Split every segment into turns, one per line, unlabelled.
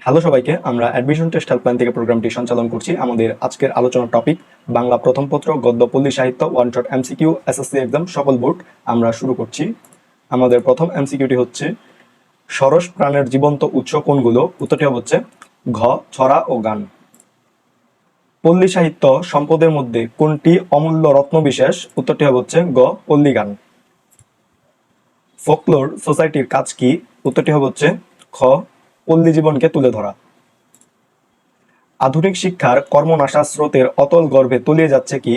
Hello সবাইকে, আমরা admission test helpline থেকে প্রোগ্রামটি সঞ্চালন করছি। আমাদের আজকের আলোচনার টপিক বাংলা প্রথম পত্র, গদ্য, পল্লী সাহিত্য, one shot MCQ, SSC exam, সকল বোর্ড। আমরা শুরু করছি। আমাদের প্রথম এমসিকিউটি হচ্ছে, সরস প্রাণের জীবন্ত উৎস কোনগুলো? উত্তরটি হচ্ছে ঘ, ছড়া ও গান। পল্লী সাহিত্য সম্পদের মধ্যে কোনটি অমূল্য রত্নবিশেষ? উত্তরটি হচ্ছে গ, পল্লী গান। ফোকলোর সোসাইটির কাজ কি? উত্তরটি হচ্ছে খ, পল্লী জীবনকে তুলে ধরা। আধুনিক শিক্ষার কর্মনাশা স্রোতের অতল গর্ভে তলিয়ে যাচ্ছে কি?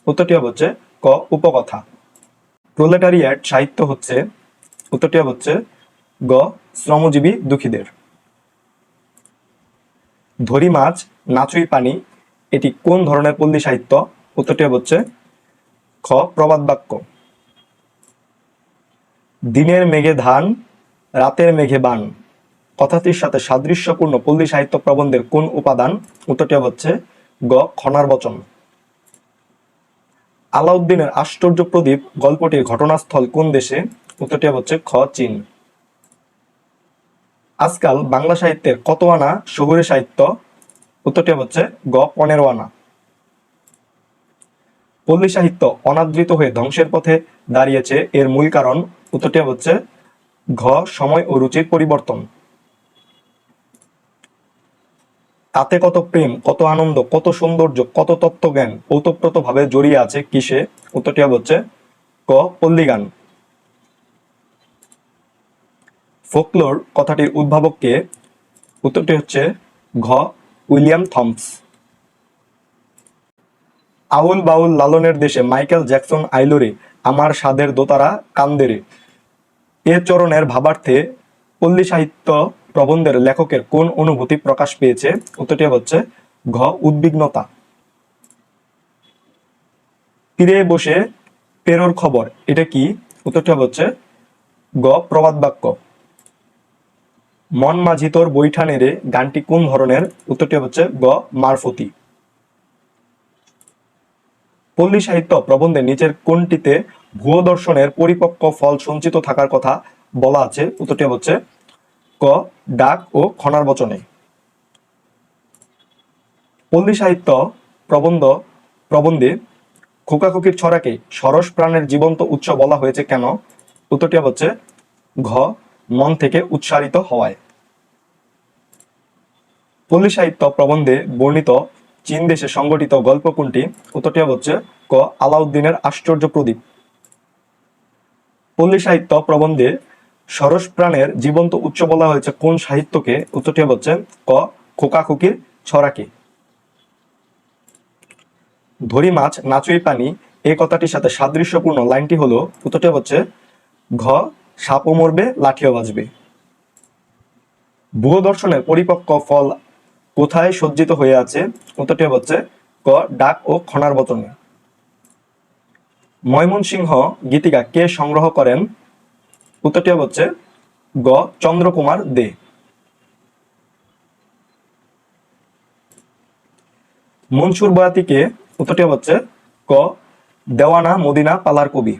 উত্তরটি হচ্ছে ক, উপকথা। প্রোলেটারিয়েট সাহিত্য হচ্ছে? উত্তরটি হচ্ছে গ, শ্রমজীবী দুঃখীদের। ধরি মাছ নাচুই পানি এটি কোন ধরনের পল্লী সাহিত্য? উত্তরটি হচ্ছে খ, প্রবাদ বাক্য। দিনের মেঘে ধান, রাতের মেঘে বান কথাটির সাথে সাদৃশ্যপূর্ণ পল্লী সাহিত্য প্রবন্ধের কোন উপাদান? উত্তরটি হচ্ছে গ, খনার বচন। আলাউদ্দিনের আশ্চর্য প্রদীপ গল্পটির ঘটনাস্থল কোন দেশে? উত্তরটি হচ্ছে খ, চীন। আজকাল বাংলা সাহিত্যের কত আনা শহুরে সাহিত্য? উত্তরটি হচ্ছে গ, 15 আনা। পল্লী সাহিত্য অনাদৃত হয়ে ধ্বংসের পথে দাঁড়িয়েছে, এর মূল কারণ? উত্তরটি হচ্ছে ঘ, সময় ও রুচির পরিবর্তন। তাতে কত প্রেম, কত আনন্দ, কত সৌন্দর্য, কত তত্ত্বজ্ঞান ওতপ্রোতভাবে জড়িয়ে আছে কিসে? উত্তরটি হচ্ছে ক, পল্লী গান। ফোকলোর কথাটির উদ্ভাবক কে? উত্তরটি হচ্ছে ঘ, উইলিয়াম থমস। আউল বাউল লালনের দেশে মাইকেল জ্যাকসন আইলো রে, আমার স্বাদের দোতারা কান্দে রে এ চরণের ভাবার্থে পল্লী সাহিত্য প্রবন্ধের লেখকের কোন অনুভূতি প্রকাশ পেয়েছে? উত্তরটি হচ্ছে ঘ, উদ্বিগ্নতা। তীরে বসে পেরোর খবর এটা কি? উত্তরটি হচ্ছে গ, প্রবাদ বাক্য। মন মাঝি তোর বৈঠানে রে গানটি কোন ধরনের? উত্তরটি হচ্ছে গ, মারফতি। পল্লী সাহিত্য প্রবন্ধে নিচের কোনটিতে ভুয়ো দর্শনের পরিপক্ক ফল সঞ্চিত থাকার কথা বলা আছে? উত্তরটি হচ্ছে ক, ডাক ও খনার বচনে। পল্লী সাহিত্য প্রবন্ধে খোকাখুকির ছড়াকে সরস প্রাণের জীবন্ত উৎস বলা হয়েছে কেন? উত্তরটি হচ্ছে ঘ, মন থেকে উচ্চারিত হওয়ায়। পল্লী সাহিত্য প্রবন্ধে বর্ণিত চীন দেশে সংগঠিত গল্প কোনটি? উত্তরটি হচ্ছে ক, আলাউদ্দিনের আশ্চর্য প্রদীপ। পল্লী সাহিত্য প্রবন্ধে সরস প্রাণের জীবন্ত উৎস বলা হয়েছে কোন সাহিত্যকে? উত্তরটি হচ্ছে ক, খোকাখুকির ছড়াকে। ধরি মাছ নাচুই পানি এই কথাটির সাথে সাদৃশ্যপূর্ণ লাইনটি হলো? উত্তরটি হচ্ছে ঘ, সাপও মরবে লাঠিও বাজবে। ভুয়ো দর্শনের পরিপক্ক ফল কোথায় সজ্জিত হয়ে আছে? উত্তরটি হচ্ছে ক, ডাক ও খনার বচনে। ময়মনসিংহ গীতিকা কে সংগ্রহ করেন? উত্তরটি হচ্ছে গ, চন্দ্রকুমার দে। মনসুর বয়াতি কে? উত্তরটি হচ্ছে ক, দেওয়ানা মদিনা পালার কবি।